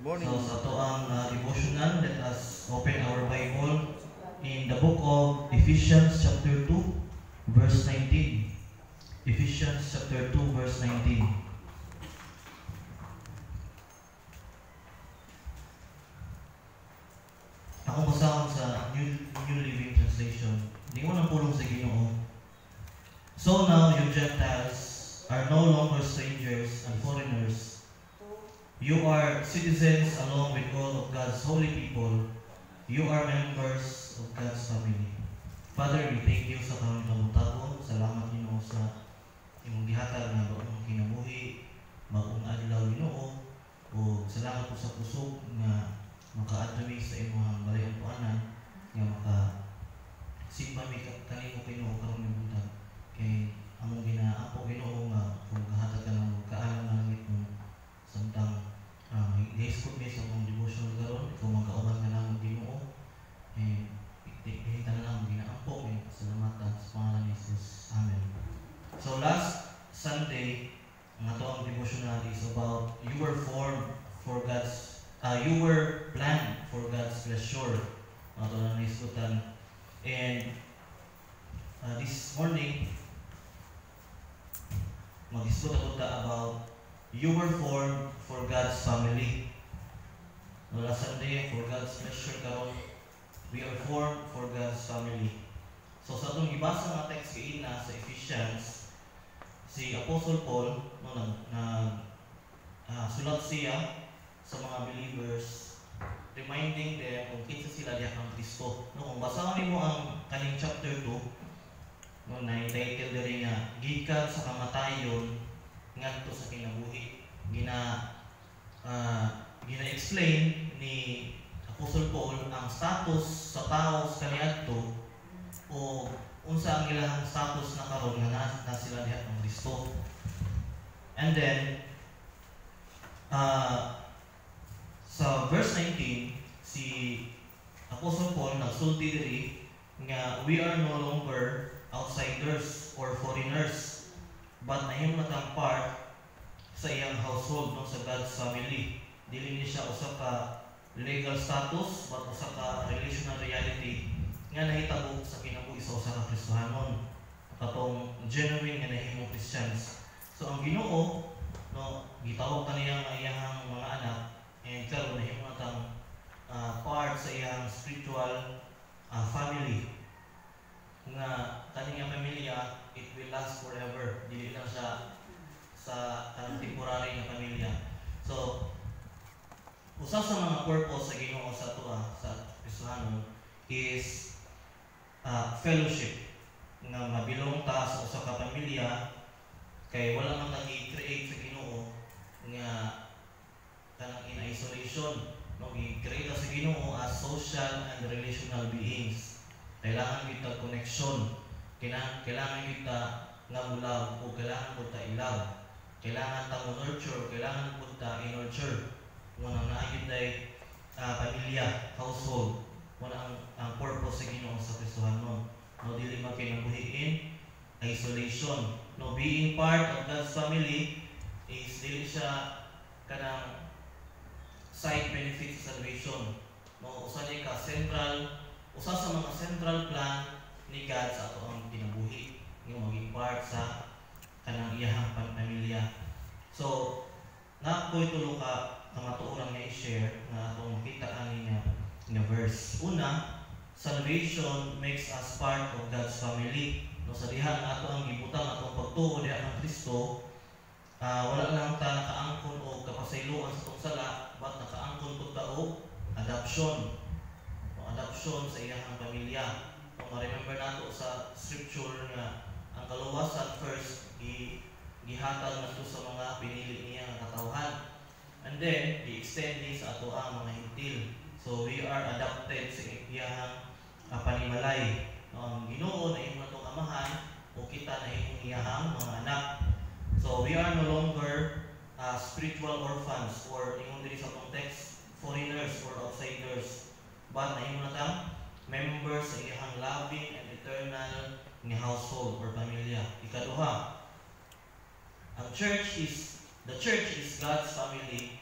Morning. So sa ito ang devotional, let us open our Bible in the book of Ephesians chapter 2, verse 19. Ephesians chapter 2, verse 19. Ako basahon sa New Living Translation. Hindi ko nang pulong sa Ginoo. So now you Gentiles are no longer strangers and foreigners. You are citizens along with all of God's holy people. You are members of God's family. Father, we thank you sa karong kabutagon. Salamat Ginoo sa imong gihatag nga bagong kinabuhi, bagong adlaw Ginoo. O salamat po sa puso nga makaadumi sa imong balayon tuanan nga makasimba mi kanimo Ginoo karong buntag. Kay among ginaapo Ginoo nga kung kahatag ka ng kaalam nga langit mo samtang i-export mi sa mong devotion karon kung magkauban ka lang Ginoo hihita na lang ginaampo mi salamatan sa pangalan ni Jesus. Amen. So last Sunday ang ato ang devotional is about you were formed for God's you were planned for God's pleasure. Ato na naisgutan. And this morning mag-isgot ako about you were formed for God's family. No, last Sunday, for God's pleasure karon, we are formed for God's family. So sa itong ibasa nga text kaina sa Ephesians, si Apostle Paul sulat siya sa mga believers, reminding them kung kinsa sila diha kang Kristo. No, kung basahon nimo ang kaning chapter 2, no, na title diri nga gikan sa kamatayon ngadto sa kinabuhi. Gina-explain ni Apostle Paul ang status sa tao sa kaniadto o unsa ang ilang status na karon nga na sila diha ng Kristo. And then sa verse 19 si Apostle Paul nagsulti diri nga we are no longer outsiders or foreigners but nahimo na kang part sa iyang household, no, sa God's family. Dili ni siya usa ka legal status but usa ka relational reality nga nahitabo sa kinabuhi sa usa ka Kristohanon, katong genuine nga nahimong Christians. So ang Ginoo, no, gitawag kaniya nga iyang mga anak and karon nahimo na kang part sa iyang spiritual family nga kaniyang pamilya it will last forever. Dili lang siya sa temporary na pamilya. So usa sa mga purpose sa Ginoo sa tuwa sa Kristohanon is fellowship, nga mabilong ta sa usa ka pamilya kay wala man nag-create sa Ginoo nga kanang in isolation, no, i-create sa Ginoo as social and relational beings. Kailangan kita connection, kailangan kita nga mulaw o kailangan kita ilaw, kailangan ta nurture, kailangan kita i-nurture. Muna na ayun day pamilya, household, muna ang purpose sa Ginoo sa Kristohanon. No, dili man kinabuhiin isolation. No, being part of God's family is dili siya kanang side benefit sa salvation. No, usa ka usa sa mga central plan ni God sa ato ang kinabuhi, nga maging part sa kanang iyahang pamilya. So na ko'y tulo ka matuurang nga i-share na atong makita ani nga verse. Una, salvation makes us part of God's family. No, sa diha nga ato ang gibutang atong pagtuo diha ng Kristo, wala lang ta nakaangkon o kapasayloan sa atong sala, but nakaangkon pud ta og adoption. No, adoption sa iyang pamilya. Kung ma-remember nato sa scripture nga ang kaluwasan first gihatag nato sa mga pinili niya nga katawhan. And then, i-extend din sa ato ang mga hintil. So, we are adopted sa iyang panimalay. Ang Ginoo na imong atong amahan o kita na imong iyang mga anak. So, we are no longer spiritual orphans or imong diri sa atong text, foreigners or outsiders. But na imong natang members sa iyang loving and eternal nga household or pamilya. Ikaduha, the church is God's family